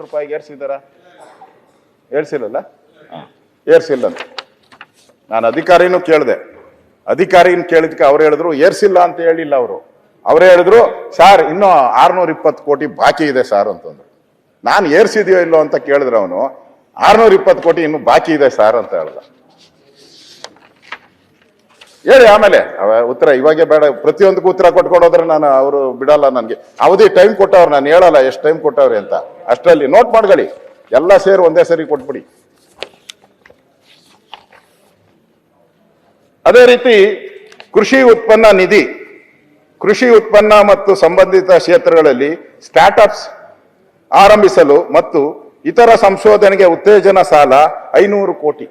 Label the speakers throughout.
Speaker 1: ರೂಪಾಯಿಗೆ ಏರ್ಸಿದಾರ? ಏರ್ಸಿಲ್ಲಲ್ಲ? ಏರ್ಸಿಲ್ಲ ಅಂತ ನಾನು ಅಧಿಕಾರಿನೂ ಕೇಳಿದೆ. ಅಧಿಕಾರಿನ ಕೇಳಿದ್ಕೆ ಅವ್ರು ಹೇಳಿದ್ರು ಏರ್ಸಿಲ್ಲ ಅಂತ ಹೇಳಿಲ್ಲ. ಅವರೇ ಹೇಳಿದ್ರು ಸಾರ್ ಇನ್ನೂ 620 ಕೋಟಿ ಬಾಕಿ ಇದೆ ಸಾರ್ ಅಂತಂದ್ರು. ನಾನು ಏರ್ಸಿದೆಯೋ ಇಲ್ಲೋ ಅಂತ ಕೇಳಿದ್ರೆ ಅವನು 620 ಕೋಟಿ ಇನ್ನು ಬಾಕಿ ಇದೆ ಸಾರ್ ಅಂತ ಹೇಳ್ದ. ಹೇಳಿ ಆಮೇಲೆ ಉತ್ತರ ಇವಾಗೆ ಬೇಡ, ಪ್ರತಿಯೊಂದಕ್ಕೂ ಉತ್ತರ ಕೊಟ್ಕೊಂಡು ಹೋದ್ರೆ ನಾನು ಅವರು ಬಿಡಲ್ಲ. ನನಗೆ ಅವಧಿ ಟೈಮ್ ಕೊಟ್ಟವ್ರು, ನಾನು ಹೇಳಲ್ಲ ಎಷ್ಟು ಟೈಮ್ ಕೊಟ್ಟವ್ರೆ ಅಂತ. ಅಷ್ಟರಲ್ಲಿ ನೋಟ್ ಮಾಡ್ಕೊಳ್ಳಿ, ಎಲ್ಲ ಸೇರಿ ಒಂದೇ ಸರಿ ಕೊಟ್ಬಿಡಿ. ಅದೇ ರೀತಿ ಕೃಷಿ ಉತ್ಪನ್ನ ನಿಧಿ, ಕೃಷಿ ಉತ್ಪನ್ನ ಮತ್ತು ಸಂಬಂಧಿತ ಕ್ಷೇತ್ರಗಳಲ್ಲಿ ಸ್ಟಾರ್ಟ್ಅಪ್ಸ್ ಆರಂಭಿಸಲು ಮತ್ತು ಇತರ ಸಂಶೋಧನೆಗೆ ಉತ್ತೇಜನ ಸಾಲ 500 ಕೋಟಿ.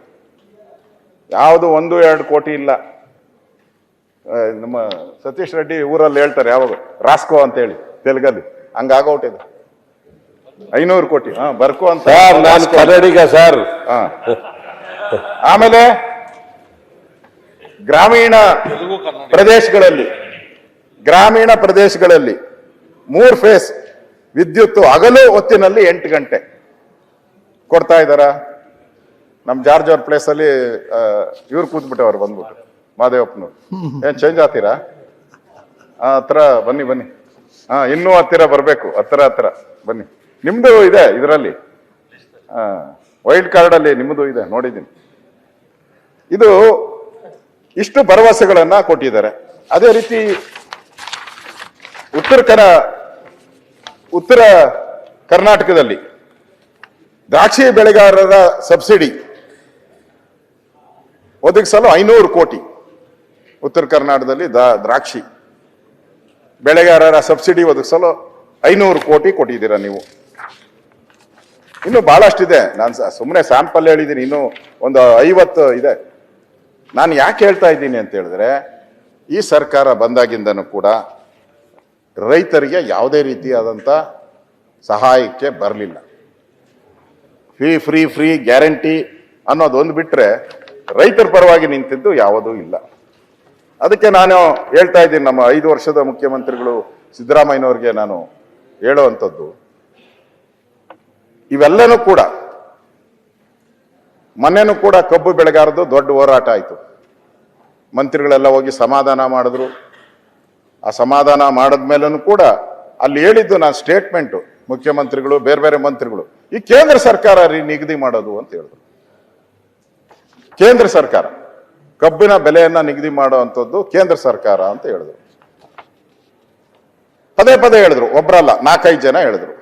Speaker 1: ಯಾವುದು 1-2 ಕೋಟಿ ಇಲ್ಲ. ನಮ್ಮ ಸತೀಶ್ ರೆಡ್ಡಿ ಊರಲ್ಲಿ ಹೇಳ್ತಾರೆ ಯಾವಾಗ ರಾಸ್ಕೋ ಅಂತ ಹೇಳಿ ತೆಲುಗಲ್ಲಿ, ಹಂಗಾಗೋಟಿದೆ 500 ಕೋಟಿ. ಬರ್ಕೋ ಅಂತ
Speaker 2: ಕನ್ನಡಿಗ ಸರ್.
Speaker 1: ಆಮೇಲೆ ಗ್ರಾಮೀಣ ಪ್ರದೇಶಗಳಲ್ಲಿ 3 ಫೇಸ್ ವಿದ್ಯುತ್ ಹಗಲು ಹೊತ್ತಿನಲ್ಲಿ 8 ಗಂಟೆ ಕೊಡ್ತಾ ಇದ್ದಾರ. ನಮ್ ಜಾರ್ಜ್ ಅವ್ರ ಪ್ಲೇಸ್ ಅಲ್ಲಿ ಇವ್ರು ಕೂತ್ಬಿಟ್ಟವ್ರು ಬಂದ್ಬಿಟ್ಟು ಮಾದೇವಪ್ಪನವ್ರು. ಏನ್ ಚೇಂಜ್ ಆಗ್ತೀರಾ? ಹತ್ರ ಬನ್ನಿ. ಇನ್ನೂ ಹತ್ತಿರ ಬರ್ಬೇಕು, ಹತ್ರ ಬನ್ನಿ. ನಿಮ್ದು ಇದೆ ಇದರಲ್ಲಿ, ವೈಲ್ಡ್ ಕಾರ್ಡ್ ಅಲ್ಲಿ ನಿಮ್ದು ಇದೆ, ನೋಡಿದ್ದೀನಿ. ಇದು ಇಷ್ಟು ಭರವಸೆಗಳನ್ನ ಕೊಟ್ಟಿದ್ದಾರೆ. ಅದೇ ರೀತಿ ಉತ್ತರ ಕರ್ನಾಟಕದಲ್ಲಿ ದ್ರಾಕ್ಷಿ ಬೆಳೆಗಾರರ ಸಬ್ಸಿಡಿ ಒದಗಿಸಲು 500 ಕೋಟಿ. ಉತ್ತರ ಕರ್ನಾಟಕದಲ್ಲಿ ದ್ರಾಕ್ಷಿ ಬೆಳೆಗಾರರ ಸಬ್ಸಿಡಿ ಒದಗಿಸಲು 500 ಕೋಟಿ ಕೊಟ್ಟಿದ್ದೀರಾ ನೀವು. ಇನ್ನು ಬಹಳಷ್ಟಿದೆ, ನಾನು ಸುಮ್ಮನೆ ಸ್ಯಾಂಪಲ್ ಹೇಳಿದ್ದೀನಿ, ಇನ್ನು ಒಂದು 50 ಇದೆ. ನಾನು ಯಾಕೆ ಹೇಳ್ತಾ ಇದ್ದೀನಿ ಅಂತ ಹೇಳಿದ್ರೆ, ಈ ಸರ್ಕಾರ ಬಂದಾಗಿಂದನೂ ಕೂಡ ರೈತರಿಗೆ ಯಾವುದೇ ರೀತಿಯಾದಂಥ ಸಹಾಯಕ್ಕೆ ಬರಲಿಲ್ಲ. ಫ್ರೀ ಗ್ಯಾರಂಟಿ ಅನ್ನೋದೊಂದು ಬಿಟ್ರೆ ರೈತರ ಪರವಾಗಿ ನಿಂತಿದ್ದು ಯಾವುದೂ ಇಲ್ಲ. ಅದಕ್ಕೆ ನಾನು ಹೇಳ್ತಾ ಇದ್ದೀನಿ, ನಮ್ಮ 5 ವರ್ಷದ ಮುಖ್ಯಮಂತ್ರಿಗಳು ಸಿದ್ದರಾಮಯ್ಯನವ್ರಿಗೆ ನಾನು ಹೇಳುವಂಥದ್ದು, ಇವೆಲ್ಲನೂ ಕೂಡ ಮೊನ್ನೆನೂ ಕೂಡ ಕಬ್ಬು ಬೆಳೆಗಾರದು ದೊಡ್ಡ ಹೋರಾಟ ಆಯಿತು. ಮಂತ್ರಿಗಳೆಲ್ಲ ಹೋಗಿ ಸಮಾಧಾನ ಮಾಡಿದ್ರು. ಆ ಸಮಾಧಾನ ಮಾಡಿದ್ಮೇಲೂ ಕೂಡ ಅಲ್ಲಿ ಹೇಳಿದ್ದು ನಾನು ಸ್ಟೇಟ್ಮೆಂಟು, ಮುಖ್ಯಮಂತ್ರಿಗಳು ಬೇರೆ ಮಂತ್ರಿಗಳು, ಈ ಕೇಂದ್ರ ಸರ್ಕಾರ ನಿಗದಿ ಮಾಡೋದು ಅಂತ ಹೇಳಿದ್ರು. ಕೇಂದ್ರ ಸರ್ಕಾರ ಕಬ್ಬಿನ ಬೆಲೆಯನ್ನ ನಿಗದಿ ಮಾಡುವಂಥದ್ದು ಕೇಂದ್ರ ಸರ್ಕಾರ ಅಂತ ಹೇಳಿದ್ರು. ಪದೇ ಹೇಳಿದ್ರು, ಒಬ್ಬರಲ್ಲ 4-5 ಜನ ಹೇಳಿದ್ರು.